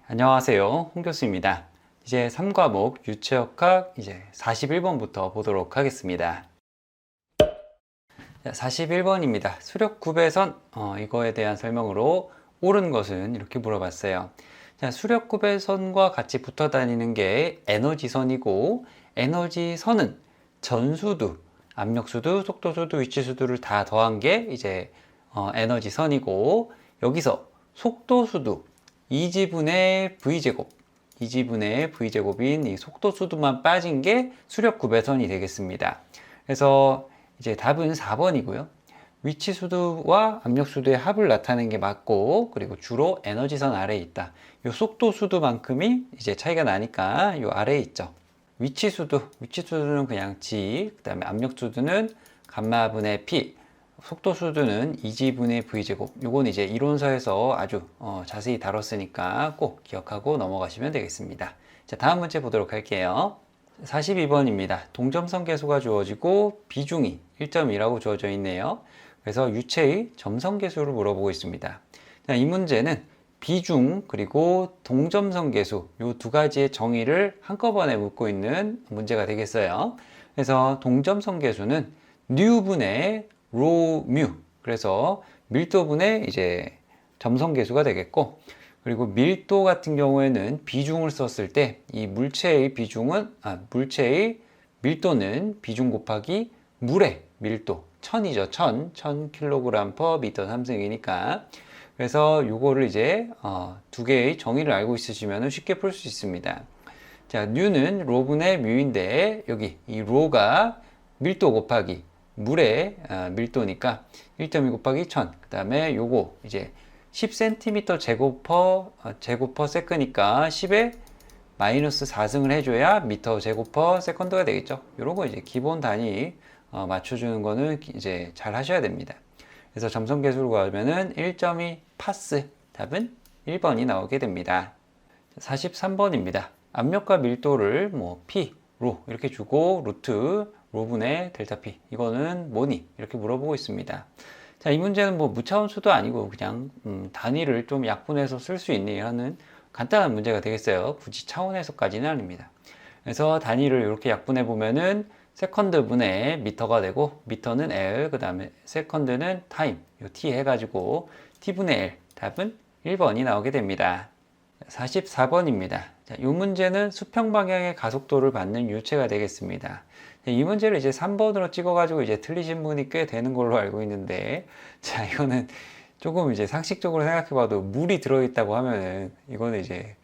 안녕하세요. 홍 교수입니다. 이제 3과목 유체역학 이제 41번부터 보도록 하겠습니다. 41번입니다. 수력구배선 이거에 대한 설명으로 옳은 것은 이렇게 물어봤어요. 자, 수력구배선과 같이 붙어 다니는 게 에너지선이고, 에너지선은 전수두, 압력수두, 속도수두, 위치수두를 다 더한 게 이제 에너지선이고, 여기서 속도수두 2지분의 V제곱, 2지분의 V제곱인 이 속도수두만 빠진 게 수력구배선이 되겠습니다. 그래서 이제 답은 4번이고요. 위치수두와 압력수두의 합을 나타내는 게 맞고, 그리고 주로 에너지선 아래에 있다. 요 속도수두만큼이 이제 차이가 나니까 요 아래에 있죠. 위치수두는 그냥 G, 그 다음에 압력수두는 감마분의 P, 속도수두는 2지분의 V제곱. 요건 이제 이론서에서 아주 자세히 다뤘으니까 꼭 기억하고 넘어가시면 되겠습니다. 자, 다음 문제 보도록 할게요. 42번입니다. 동점선 계수가 주어지고 비중이 1.2라고 주어져 있네요. 그래서 유체의 점선 계수를 물어보고 있습니다. 자, 이 문제는 비중 그리고 동점선 계수 이 두 가지의 정의를 한꺼번에 묻고 있는 문제가 되겠어요. 그래서 동점선 계수는 뉴분의 로뮤, 그래서 밀도분의 이제 점선 계수가 되겠고, 그리고 밀도 같은 경우에는 비중을 썼을 때 이 물체의 물체의 밀도는 비중 곱하기 물의 밀도 1000이죠. 1000kg per m 삼승이니까. 그래서 요거를 이제 두 개의 정의를 알고 있으시면 쉽게 풀 수 있습니다. 자, 뉴는 로분의 뮤인데 여기 이 로가 밀도 곱하기 물의 밀도니까 1.2 곱하기 1000. 그 다음에 요거 이제 10cm 제곱 퍼 세크니까 10에 마이너스 4승을 해줘야 미터 제곱 퍼 세컨드가 되겠죠. 요런 거 이제 기본 단위 맞춰주는 거는 이제 잘 하셔야 됩니다. 그래서 점선 계수로 가면은 1.2 파스, 답은 1번이 나오게 됩니다. 43번입니다. 압력과 밀도를 뭐 P, 로 이렇게 주고 루트 로분의 델타 P, 이거는 뭐니? 이렇게 물어보고 있습니다. 자, 이 문제는 뭐 무차원수도 아니고 그냥 단위를 좀 약분해서 쓸 수 있니 하는 간단한 문제가 되겠어요. 굳이 차원에서까지는 아닙니다. 그래서 단위를 이렇게 약분해 보면은 세컨드 분의 미터가 되고, 미터는 L, 그 다음에 세컨드는 타임, 요 T 해가지고 T분의 L, 답은 1번이 나오게 됩니다. 44번입니다. 자, 이 문제는 수평 방향의 가속도를 받는 유체가 되겠습니다. 이 문제를 이제 3번으로 찍어가지고 이제 틀리신 분이 꽤 되는 걸로 알고 있는데, 자, 이거는 조금 이제 상식적으로 생각해봐도 물이 들어있다고 하면은 이거는 이제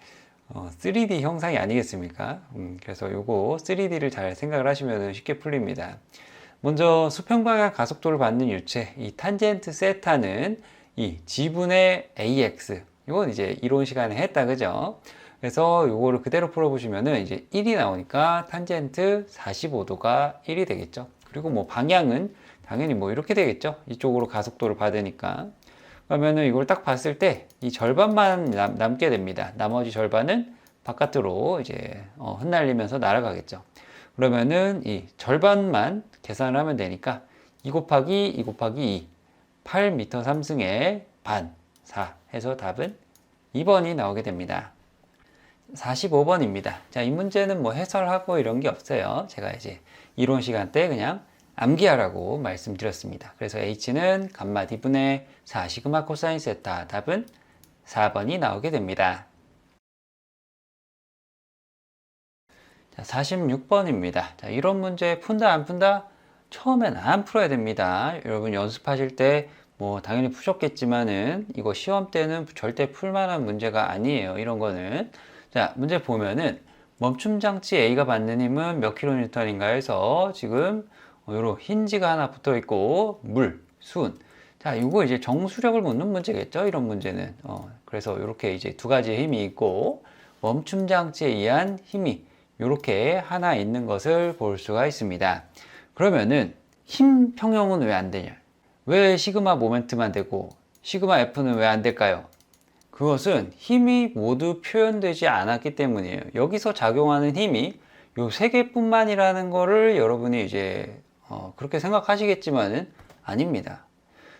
3D 형상이 아니겠습니까? 그래서 요거 3D를 잘 생각을 하시면 쉽게 풀립니다. 먼저 수평 방향 가속도를 받는 유체, 이 탄젠트 세타는 이 G분의 AX, 이건 이제 이론 시간에 했다, 그죠? 그래서 요거를 그대로 풀어보시면은 이제 1이 나오니까 탄젠트 45도가 1이 되겠죠. 그리고 뭐 방향은 당연히 뭐 이렇게 되겠죠. 이쪽으로 가속도를 받으니까. 그러면은 이걸 딱 봤을 때 이 절반만 남게 됩니다. 나머지 절반은 바깥으로 이제 흩날리면서 날아가겠죠. 그러면은 이 절반만 계산을 하면 되니까 2 곱하기 2 곱하기 2, 8m 3승의 반, 4 해서 답은 2번이 나오게 됩니다. 45번입니다. 자, 이 문제는 뭐 해설하고 이런 게 없어요. 제가 이제 이론 시간 때 그냥 암기하라고 말씀드렸습니다. 그래서 H는 감마 D분의 4 시그마 코사인 세타, 답은 4번이 나오게 됩니다. 자, 46번입니다. 자, 이런 문제 푼다 안 푼다? 처음엔 안 풀어야 됩니다. 여러분 연습하실 때 뭐 당연히 푸셨겠지만은 이거 시험 때는 절대 풀만한 문제가 아니에요. 이런 거는. 자, 문제 보면은 멈춤장치 A가 받는 힘은 몇 킬로뉴턴인가 해서 지금 요런 힌지가 하나 붙어 있고 물, 수은. 자, 이거 이제 정수력을 묻는 문제겠죠. 이런 문제는. 그래서 이렇게 이제 두 가지의 힘이 있고 멈춤장치에 의한 힘이 이렇게 하나 있는 것을 볼 수가 있습니다. 그러면은 힘 평형은 왜 안 되냐? 왜 시그마 모멘트만 되고 시그마 F는 왜 안 될까요? 그것은 힘이 모두 표현되지 않았기 때문이에요. 여기서 작용하는 힘이 요 세 개뿐만이라는 거를 여러분이 이제 그렇게 생각하시겠지만은 아닙니다.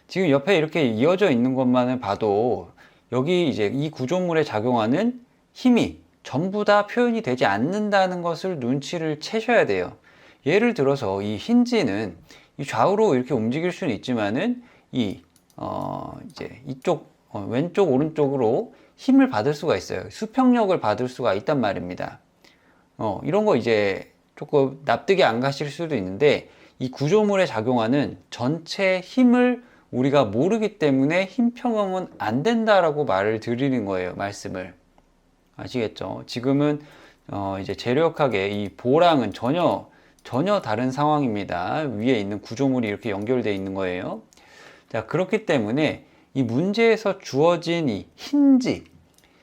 지금 옆에 이렇게 이어져 있는 것만을 봐도 여기 이제 이 구조물에 작용하는 힘이 전부 다 표현이 되지 않는다는 것을 눈치를 채셔야 돼요. 예를 들어서 이 힌지는 이 좌우로 이렇게 움직일 수는 있지만은 이제 이쪽 왼쪽 오른쪽으로 힘을 받을 수가 있어요. 수평력을 받을 수가 있단 말입니다. 이런 거 이제 조금 납득이 안 가실 수도 있는데 이 구조물에 작용하는 전체 힘을 우리가 모르기 때문에 힘 평형은 안 된다라고 말을 드리는 거예요. 말씀을. 아시겠죠? 지금은 이제 재력하게 이 보랑은 전혀 다른 상황입니다. 위에 있는 구조물이 이렇게 연결되어 있는 거예요. 자, 그렇기 때문에 이 문제에서 주어진 이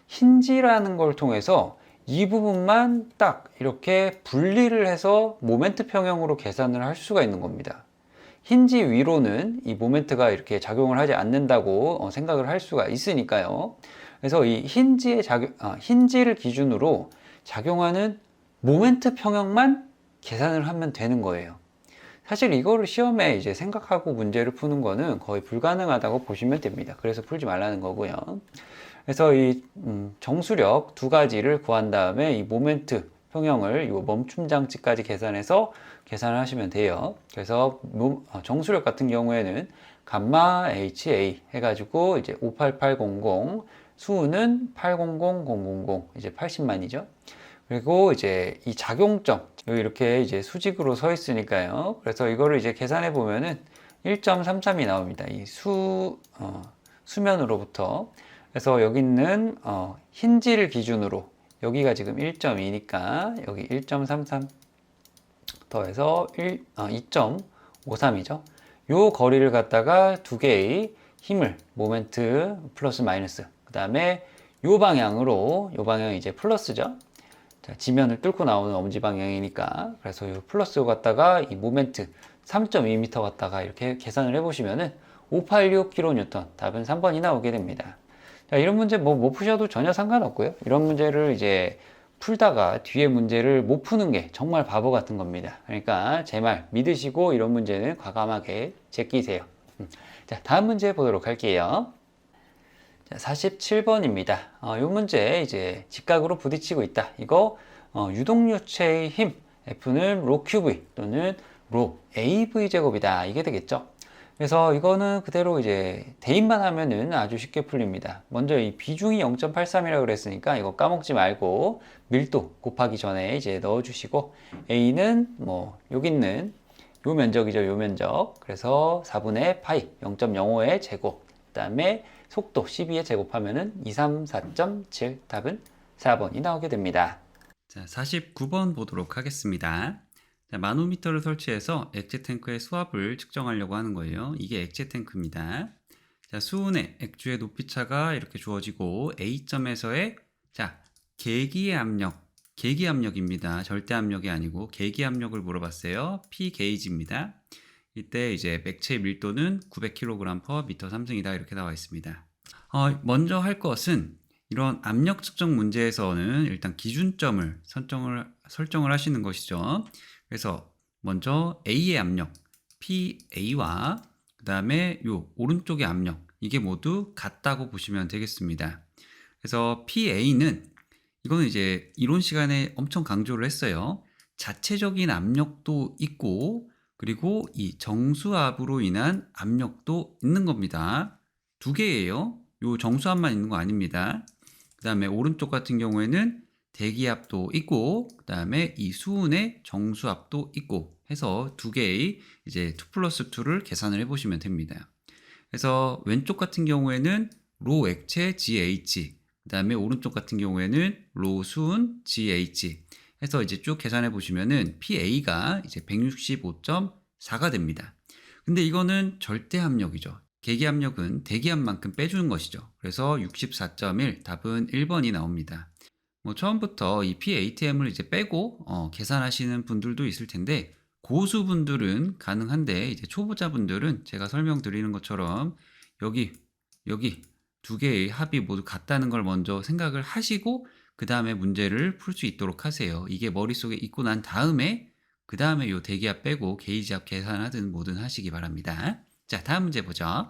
힌지라는 걸 통해서 이 부분만 딱 이렇게 분리를 해서 모멘트 평형으로 계산을 할 수가 있는 겁니다. 힌지 위로는 이 모멘트가 이렇게 작용을 하지 않는다고 생각을 할 수가 있으니까요. 그래서 이 힌지를 기준으로 작용하는 모멘트 평형만 계산을 하면 되는 거예요. 사실 이거를 시험에 이제 생각하고 문제를 푸는 거는 거의 불가능하다고 보시면 됩니다. 그래서 풀지 말라는 거고요. 그래서 이 정수력 두 가지를 구한 다음에 이 모멘트 평형을 이 멈춤 장치까지 계산해서 계산을 하시면 돼요. 그래서 정수력 같은 경우에는 감마 HA 해가지고 이제 58800, 수는 800000 이제 80만이죠. 그리고 이제 이 작용점 여기 이렇게 이제 수직으로 서 있으니까요. 그래서 이거를 이제 계산해 보면은 1.33이 나옵니다. 이 수면으로부터. 그래서 여기 있는 힌지를 기준으로 여기가 지금 1.2니까 여기 1.33 더해서 2.53이죠. 요 거리를 갖다가 두 개의 힘을 모멘트 플러스 마이너스 그 다음에 요 방향이 이제 플러스죠. 자, 지면을 뚫고 나오는 엄지 방향이니까 그래서 요 플러스 갖다가 이 모멘트 3.2m 갖다가 이렇게 계산을 해보시면은 586kN 답은 3번이 나오게 됩니다. 자, 이런 문제 못 푸셔도 전혀 상관없고요. 이런 문제를 이제 풀다가 뒤에 문제를 못 푸는 게 정말 바보 같은 겁니다. 그러니까 제 말 믿으시고 이런 문제는 과감하게 제끼세요. 자, 다음 문제 보도록 할게요. 자, 47번입니다. 이 문제 이제 직각으로 부딪히고 있다. 이거 유동유체의 힘 F는 로 QV 또는 로 AV 제곱이다. 이게 되겠죠. 그래서 이거는 그대로 이제 대입만 하면은 아주 쉽게 풀립니다. 먼저 이 비중이 0.83이라고 그랬으니까 이거 까먹지 말고 밀도 곱하기 전에 이제 넣어주시고 A는 뭐 여기 있는 요 면적이죠. 요 면적. 그래서 4분의 파이 0.05의 제곱. 그 다음에 속도 12에 제곱하면은 234.7 답은 4번이 나오게 됩니다. 자, 49번 보도록 하겠습니다. 자, 마노미터를 설치해서 액체 탱크의 수압을 측정하려고 하는 거예요. 이게 액체 탱크입니다. 자, 수은의 액주의 높이 차가 이렇게 주어지고 A점에서의 자, 계기 압력입니다. 절대 압력이 아니고 계기 압력을 물어봤어요. P 게이지입니다. 이때 이제 액체의 밀도는 900kg/m3이다 이렇게 나와 있습니다. 먼저 할 것은 이런 압력 측정 문제에서는 일단 기준점을 설정을 하시는 것이죠. 그래서 먼저 A의 압력 PA와 그 다음에 요 오른쪽의 압력 이게 모두 같다고 보시면 되겠습니다. 그래서 PA는 이거는 이제 이론 시간에 엄청 강조를 했어요. 자체적인 압력도 있고 그리고 이 정수압으로 인한 압력도 있는 겁니다. 두 개예요. 요 정수압만 있는 거 아닙니다. 그 다음에 오른쪽 같은 경우에는 대기압도 있고 그 다음에 이 수은의 정수압도 있고 해서 두 개의 이제 2+2를 계산을 해보시면 됩니다. 그래서 왼쪽 같은 경우에는 로 액체 GH 그 다음에 오른쪽 같은 경우에는 로 수은 GH 해서 이제 쭉 계산해 보시면은 PA가 이제 165.4가 됩니다. 근데 이거는 절대 압력이죠. 계기 압력은 대기압만큼 빼주는 것이죠. 그래서 64.1 답은 1번이 나옵니다. 뭐 처음부터 이 PATM을 이제 빼고 계산하시는 분들도 있을 텐데 고수분들은 가능한데 이제 초보자분들은 제가 설명드리는 것처럼 여기 두 개의 합이 모두 같다는 걸 먼저 생각을 하시고 그 다음에 문제를 풀 수 있도록 하세요. 이게 머릿속에 있고 난 다음에 그 다음에 요 대기압 빼고 게이지압 계산하든 뭐든 하시기 바랍니다. 자, 다음 문제 보죠.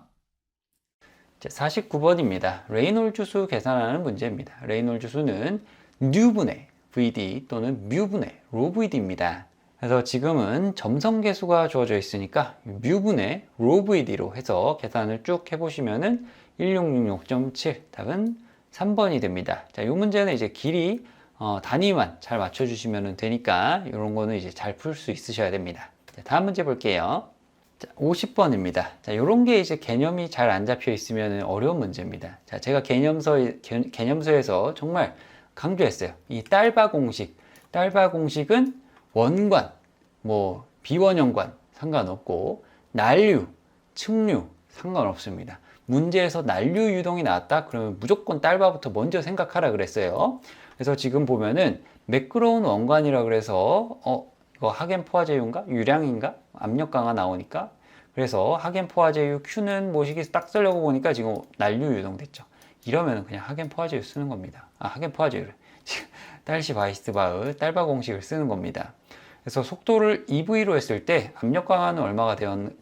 49번입니다. 레이놀즈 수 계산하는 문제입니다. 레이놀즈 수는 누분의 VD 또는 뮤분의 로VD입니다. 그래서 지금은 점성계수가 주어져 있으니까 뮤분의 로VD로 해서 계산을 쭉 해보시면은 1666.7 답은 3번이 됩니다. 자, 이 문제는 이제 길이 단위만 잘 맞춰주시면 되니까 이런 거는 이제 잘 풀 수 있으셔야 됩니다. 자, 다음 문제 볼게요. 자, 50번입니다. 자, 요런 게 이제 개념이 잘 안 잡혀 있으면 어려운 문제입니다. 자, 제가 개념서에서 정말 강조했어요. 이 딸바 공식. 딸바 공식은 원관, 뭐, 비원형관 상관없고, 난류, 측류 상관없습니다. 문제에서 난류 유동이 나왔다? 그러면 무조건 딸바부터 먼저 생각하라 그랬어요. 그래서 지금 보면은 매끄러운 원관이라 그래서, 이거 하겐포화제유인가? 유량인가? 압력 강화 나오니까. 그래서 하겐포화제유 Q는 뭐시기 딱 쓰려고 보니까 지금 난류 유동됐죠. 이러면 그냥 하겐포화제유 쓰는 겁니다. 하겐포화제유를. 딸시 바이스트 바흐 딸바 공식을 쓰는 겁니다. 그래서 속도를 EV로 했을 때 압력 강화는 얼마가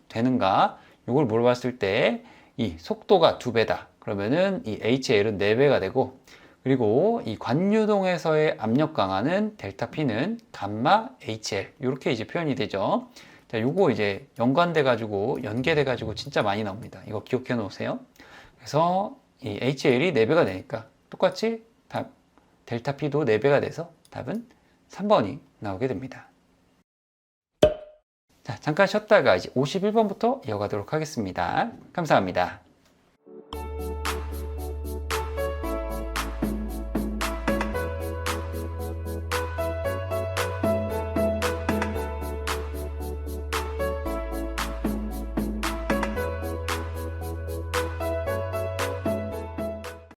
되는가? 이걸 물어봤을 때 이 속도가 2배다. 그러면은 이 HL은 4배가 되고 그리고 이 관유동에서의 압력 강화는 델타 P는 감마 HL 이렇게 이제 표현이 되죠. 자, 요거 이제 연계돼 가지고 진짜 많이 나옵니다. 이거 기억해 놓으세요. 그래서 이 HL이 4배가 되니까 똑같이 델타 P도 4배가 돼서 답은 3번이 나오게 됩니다. 자, 잠깐 쉬었다가 이제 51번부터 이어가도록 하겠습니다. 감사합니다.